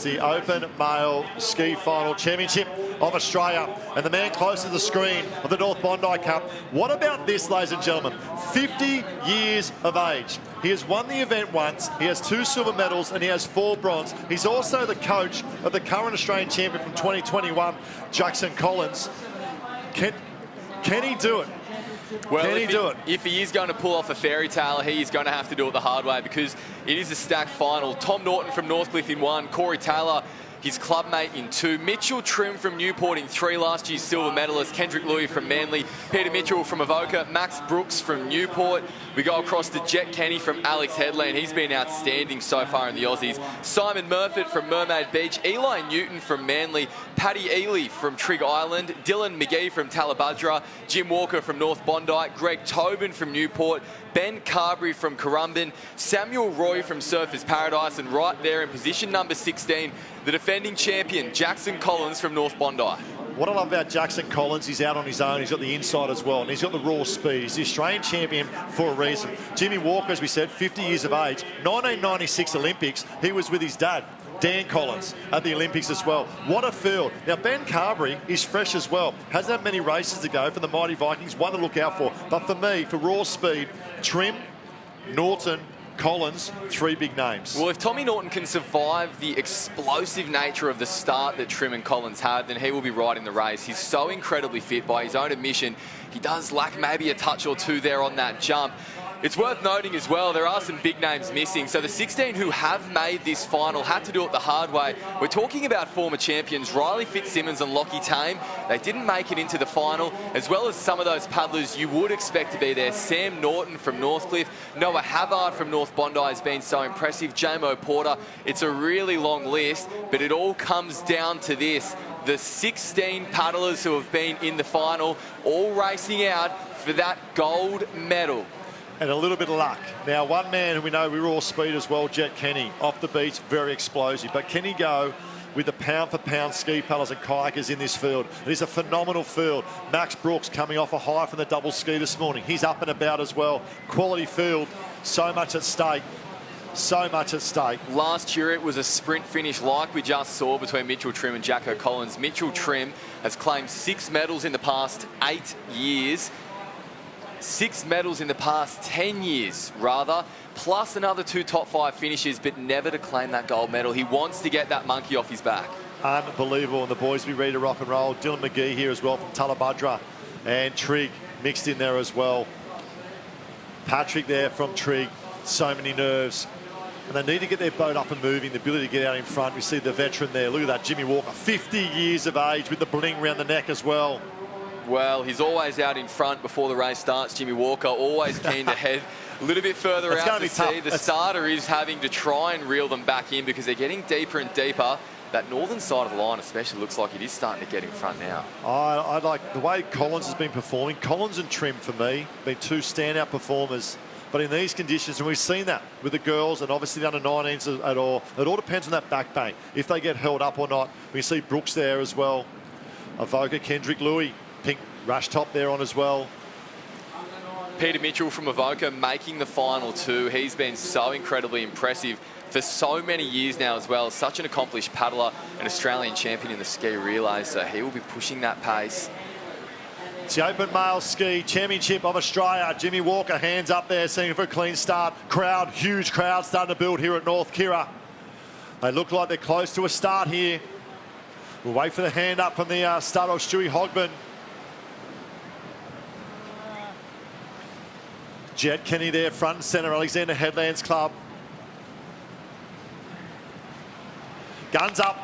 The Open Male Ski Final Championship of Australia, and the man close to the screen of the North Bondi Cup. What about this, ladies and gentlemen? 50 years of age. He has won the event once, he has 2 silver medals, and he has 4 bronze. He's also the coach of the current Australian champion from 2021, Jackson Collins. Can he do it? Well, if he is going to pull off a fairy tale, he is going to have to do it the hard way, because it is a stacked final. Tom Norton from Northcliffe in 1, Corey Taylor, his clubmate, in 2, Mitchell Trim from Newport in 3, last year's silver medalist, Kendrick Louis from Manly, Peter Mitchell from Avoca, Max Brooks from Newport. We go across to Jet Kenny from Alex Headland. He's been outstanding so far in the Aussies. Simon Murfitt from Mermaid Beach, Eli Newton from Manly, Paddy Ely from Trig Island, Dylan McGee from Talabudra, Jim Walker from North Bondi, Greg Tobin from Newport, Ben Carberry from Currumbin, Samuel Roy from Surfers Paradise, and right there in position number 16, the defending champion, Jackson Collins from North Bondi. What I love about Jackson Collins, he's out on his own, he's got the inside as well, and he's got the raw speed. He's the Australian champion for a reason. Jimmy Walker, as we said, 50 years of age, 1996 Olympics, he was with his dad, Dan Collins, at the Olympics as well. What a field. Now, Ben Carberry is fresh as well. Hasn't had many races to go for the Mighty Vikings, one to look out for. But for me, for raw speed, Trim, Norton, Collins, 3 big names. Well, if Tommy Norton can survive the explosive nature of the start that Trim and Collins had, then he will be right in the race. He's so incredibly fit by his own admission. He does lack maybe a touch or 2 there on that jump. It's worth noting as well, there are some big names missing. So the 16 who have made this final had to do it the hard way. We're talking about former champions Riley Fitzsimmons and Lockie Tame. They didn't make it into the final, as well as some of those paddlers you would expect to be there. Sam Norton from Northcliffe, Noah Havard from North Bondi has been so impressive, Jamo Porter. It's a really long list, but it all comes down to this. The 16 paddlers who have been in the final, all racing out for that gold medal. And a little bit of luck. Now, one man who we know we're all speed as well, Jet Kenny, off the beach, very explosive. But can he go with the pound-for-pound ski paddlers and kayakers in this field? It is a phenomenal field. Max Brooks coming off a high from the double ski this morning. He's up and about as well. Quality field, so much at stake. So much at stake. Last year it was a sprint finish like we just saw between Mitchell Trim and Jacko Collins. Mitchell Trim has claimed 6 medals in the past 8 years. 6 medals in the past 10 years, rather, plus another 2 top 5 finishes, but never to claim that gold medal. He wants to get that monkey off his back. Unbelievable, and the boys be ready to rock and roll. Dylan McGee here as well from Talabudra, and Trig mixed in there as well. Patrick there from Trig, so many nerves. And they need to get their boat up and moving, the ability to get out in front. We see the veteran there, look at that, Jimmy Walker, 50 years of age with the bling around the neck as well. Well, he's always out in front before the race starts, Jimmy Walker, always keen to head a little bit further out to sea. The starter is having to try and reel them back in because they're getting deeper and deeper. That northern side of the line especially looks like it is starting to get in front now. I like the way Collins has been performing. Collins and Trim, for me, been 2 standout performers. But in these conditions, and we've seen that with the girls and obviously the under-19s at all, it all depends on that back bank, if they get held up or not. We see Brooks there as well. Avoca, Kendrick Louis. Pink rush top there on as well. Peter Mitchell from Avoca making the final 2. He's been so incredibly impressive for so many years now as well. Such an accomplished paddler, an Australian champion in the ski relay, so he will be pushing that pace. It's the Open Male Ski Championship of Australia. Jimmy Walker, hands up there, seeing for a clean start. Crowd, huge crowd starting to build here at North Kirra. They look like they're close to a start here. We'll wait for the hand up from the start of Stewie Hogman. Jet Kenny there, front and centre, Alexander Headlands Club. Guns up.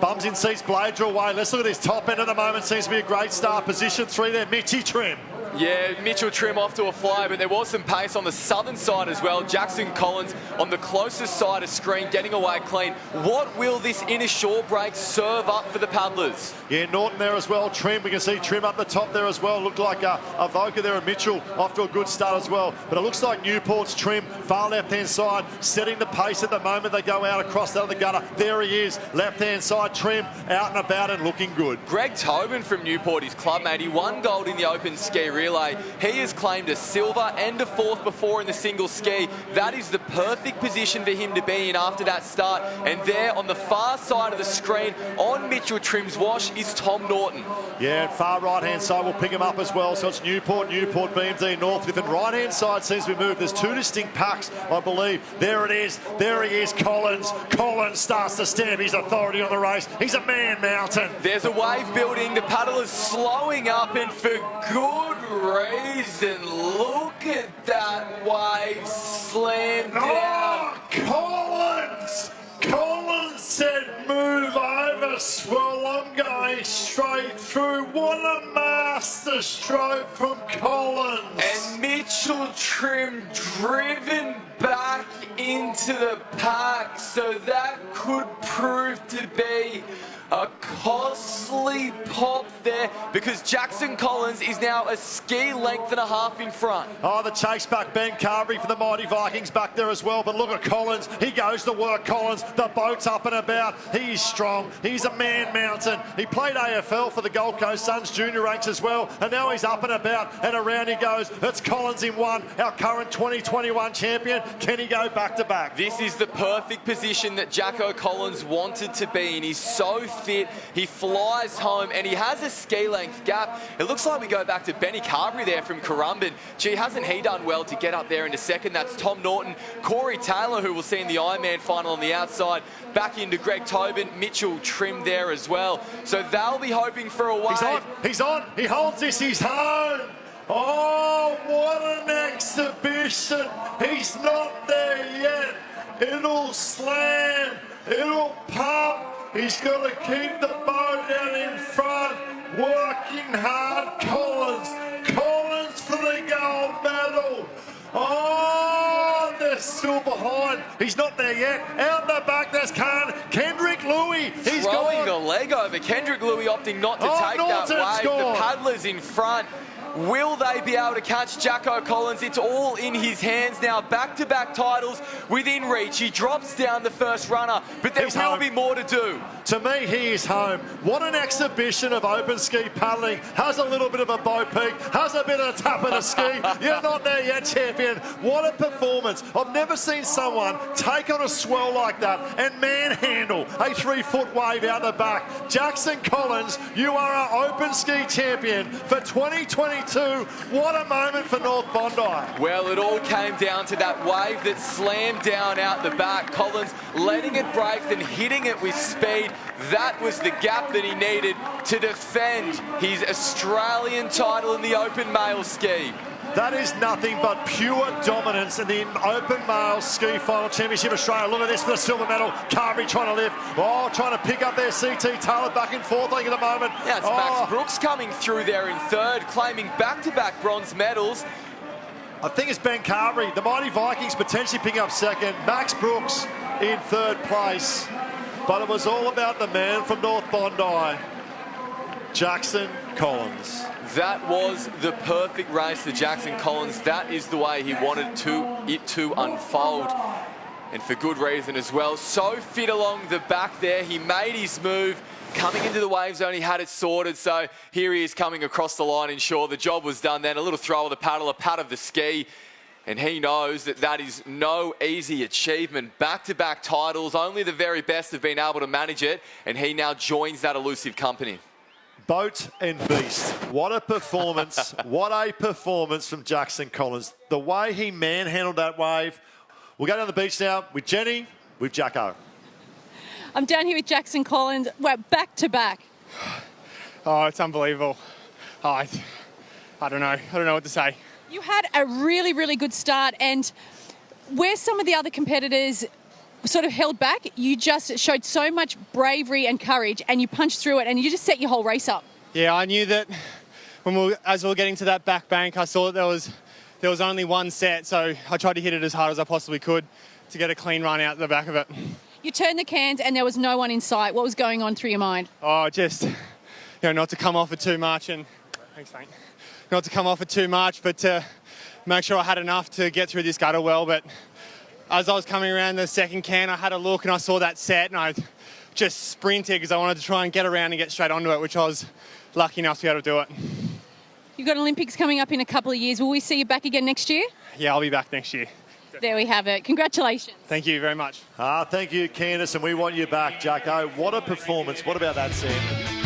Bums in seats, blades are away. Let's look at this top end at the moment. Seems to be a great start. Position 3 there, Mitchy Trim. Yeah, Mitchell Trim off to a fly, but there was some pace on the southern side as well. Jackson Collins on the closest side of screen, getting away clean. What will this inner shore break serve up for the paddlers? Yeah, Norton there as well. Trim, we can see Trim up the top there as well. Looked like Avoca there and Mitchell off to a good start as well. But it looks like Newport's Trim, far left-hand side, setting the pace at the moment. They go out across that of the gutter. There he is, left-hand side, Trim, out and about and looking good. Greg Tobin from Newport, his clubmate, he won gold in the Open Ski Relay. relay. He has claimed a silver and a fourth before in the single ski. That is the perfect position for him to be in after that start. And there on the far side of the screen on Mitchell Trim's wash is Tom Norton. Yeah, and far right-hand side will pick him up as well. So it's Newport, BMD, Northcliffe, and right-hand side seems to be moved. There's two distinct packs, I believe. There it is. There he is, Collins. Collins starts to stamp his authority on the race. He's a man mountain. There's a wave building. The paddle is slowing up, and for good reason. Look at that wave slam down. Collins! Collins said, move over, swell, I'm going straight through. What a master stroke from Collins. And Mitchell Trim driven back into the pack, so that could prove to be a costly pop there, because Jackson Collins is now a ski length and a half in front. Oh, the chase back, Ben Carberry for the mighty Vikings back there as well. But look at Collins. He goes to work, Collins. The boat's up and about. He's strong. He's a man mountain. He played AFL for the Gold Coast Suns junior ranks as well. And now he's up and about and around he goes. It's Collins in one, our current 2021 champion. Can he go back to back? This is the perfect position that Jacko Collins wanted to be in. He's so fit, he flies home, and he has a ski length gap. It looks like we go back to Benny Carberry there from Currumbin. Gee, hasn't he done well to get up there into second? That's Tom Norton. Corey Taylor, who we'll see in the Ironman final on the outside, back into Greg Tobin. Mitchell Trim there as well. So they'll be hoping for a wave. He's on. He holds this. He's home. Oh, what an exhibition. He's not there yet. It'll slam. It'll pump. He's got to keep the boat out in front, working hard. Collins for the gold medal. Oh, they're still behind. He's not there yet. Out the back, there's Kendrick Louis. He's throwing gone. the leg over. Kendrick Louis opting not to take Norton's that wave. gone. The paddlers in front. Will they be able to catch Jacko Collins? It's all in his hands now. Back-to-back titles within reach. He drops down the first runner, but there will be more to do. To me, he is home. What an exhibition of open ski paddling. Has a little bit of a bow peak, has a bit of a tap of the ski. You're not there yet, champion. What a performance. I've never seen someone take on a swell like that and manhandle a 3-foot wave out the back. Jackson Collins, you are our open ski champion for 2022. What a moment for North Bondi. Well, it all came down to that wave that slammed down out the back. Collins letting it break, then hitting it with speed. That was the gap that he needed to defend his Australian title in the open male ski. That is nothing but pure dominance in the Open Male Ski Final Championship Australia. Look at this for the silver medal. Carberry trying to lift. Oh, trying to pick up their CT Taylor back and forth like at the moment. Yeah, it's Max Brooks coming through there in third, claiming back-to-back bronze medals. I think it's Ben Carberry. The mighty Vikings potentially picking up second. Max Brooks in third place. But it was all about the man from North Bondi, Jackson Collins. That was the perfect race for Jackson Collins. That is the way he wanted it to unfold. And for good reason as well. So fit along the back there. He made his move. Coming into the wave zone, he had it sorted. So here he is coming across the line and sure the job was done then. A little throw of the paddle, a pat of the ski. And he knows that that is no easy achievement. Back-to-back titles, only the very best have been able to manage it. And he now joins that elusive company. Boat and beast. What a performance. What a performance from Jackson Collins. The way he manhandled that wave. We'll go down the beach now with Jenny, with Jacko. I'm down here with Jackson Collins. We're back to back. Oh, it's unbelievable. Oh, I don't know. I don't know what to say. You had a really, really good start, and where some of the other competitors sort of held back, you just showed so much bravery and courage, and you punched through it, and you just set your whole race up. Yeah, I knew that as we were getting to that back bank, I saw that there was only one set, so I tried to hit it as hard as I possibly could to get a clean run out the back of it. You turned the cans, and there was no one in sight. What was going on through your mind? Oh, just not to come off it too much, and thanks, mate. Not to come off it too much, but to make sure I had enough to get through this gutter well. But as I was coming around the second can, I had a look and I saw that set, and I just sprinted because I wanted to try and get around and get straight onto it, which I was lucky enough to be able to do it. You've got Olympics coming up in a couple of years. Will we see you back again next year? Yeah, I'll be back next year. There we have it. Congratulations. Thank you very much. Thank you, Candice, and we want you back, Jacko. What a performance. What about that, Sam?